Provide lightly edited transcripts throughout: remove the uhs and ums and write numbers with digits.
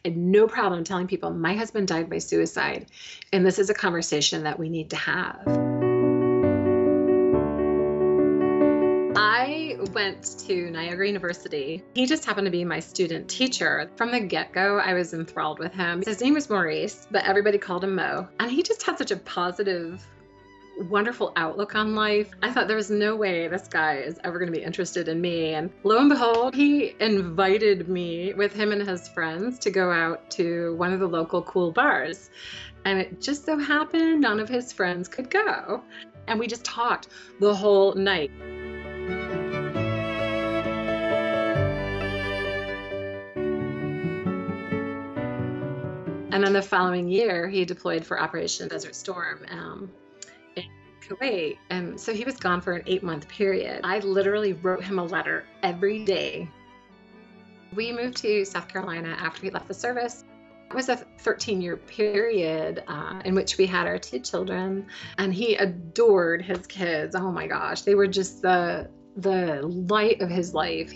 I had no problem telling people my husband died by suicide, and this is a conversation that we need to have. I went to Niagra University. He just happened to be my student teacher. From the get-go, I was enthralled with him. His name was Maurice, but everybody called him Mo. And he just had such a positive, wonderful outlook on life. I thought there was no way this guy is ever going to be interested in me. And lo and behold, he invited me with him and his friends to go out to one of the local cool bars. And it just so happened none of his friends could go. And we just talked the whole night. And then the following year, he deployed for Operation Desert Storm in Kuwait. And so he was gone for an 8-month period. I literally wrote him a letter every day. We moved to South Carolina after he left the service. It was a 13-year period in which we had our 2 children, and he adored his kids. Oh my gosh, they were just the light of his life.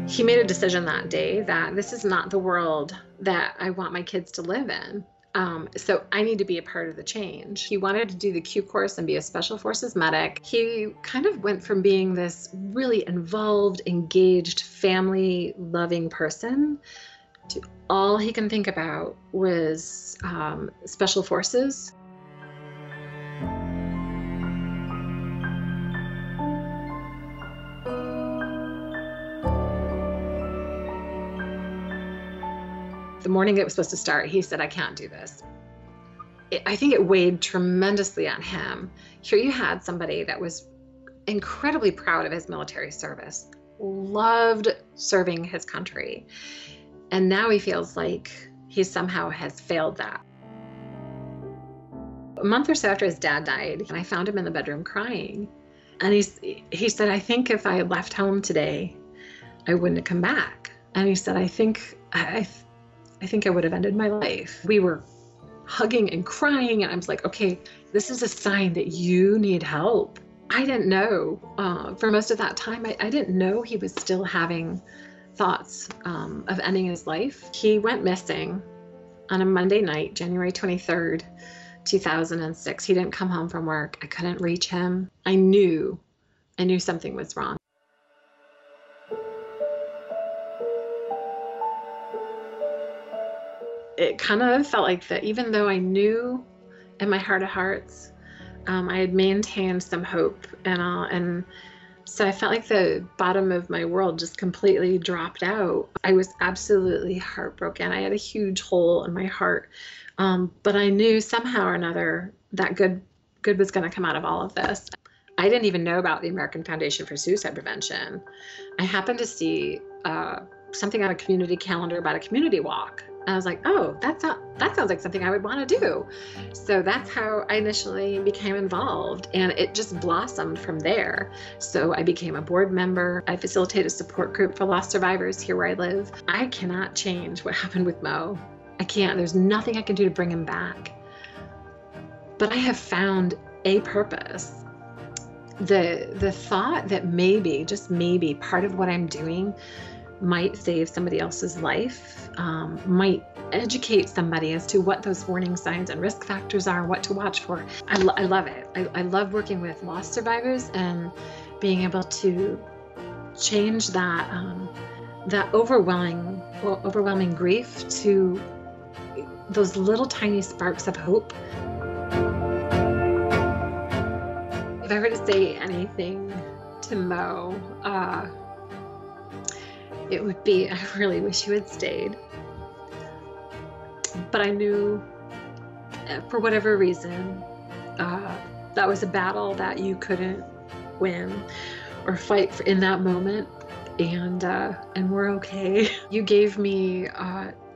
He made a decision that day that this is not the world that I want my kids to live in. So I need to be a part of the change. He wanted to do the Q course and be a special forces medic. He kind of went from being this really involved, engaged, family-loving person to all he can think about was special forces. The morning it was supposed to start, he said, I can't do this. I think it weighed tremendously on him. Here you had somebody that was incredibly proud of his military service, loved serving his country, and now he feels like he somehow has failed that. A month or so after his dad died, and I found him in the bedroom crying. And he said, I think if I had left home today, I wouldn't have come back. And he said, I think I would have ended my life. We were hugging and crying, and I was like, okay, this is a sign that you need help. I didn't know, for most of that time, I didn't know he was still having thoughts of ending his life. He went missing on a Monday night, January 23rd, 2006. He didn't come home from work. I couldn't reach him. I knew something was wrong. It kind of felt like that even though I knew in my heart of hearts, I had maintained some hope and so I felt like the bottom of my world just completely dropped out. I was absolutely heartbroken. I had a huge hole in my heart, but I knew somehow or another that good was going to come out of all of this. I didn't even know about the American Foundation for Suicide Prevention. I happened to see something on a community calendar about a community walk. And I was like, oh, that sounds like something I would want to do. So that's how I initially became involved, and it just blossomed from there. So I became a board member. I facilitate a support group for lost survivors here where I live. I cannot change what happened with Mo. I can't. There's nothing I can do to bring him back. But I have found a purpose. The thought that maybe, just maybe, part of what I'm doing might save somebody else's life, might educate somebody as to what those warning signs and risk factors are, what to watch for. I love it. I love working with lost survivors and being able to change that that overwhelming grief to those little tiny sparks of hope. If I were to say anything to Mo, it would be, I really wish you had stayed. But I knew, for whatever reason, that was a battle that you couldn't win or fight for in that moment, and we're okay. You gave me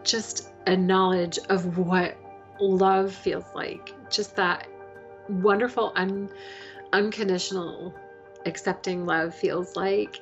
just a knowledge of what love feels like, just that wonderful, unconditional, accepting love feels like.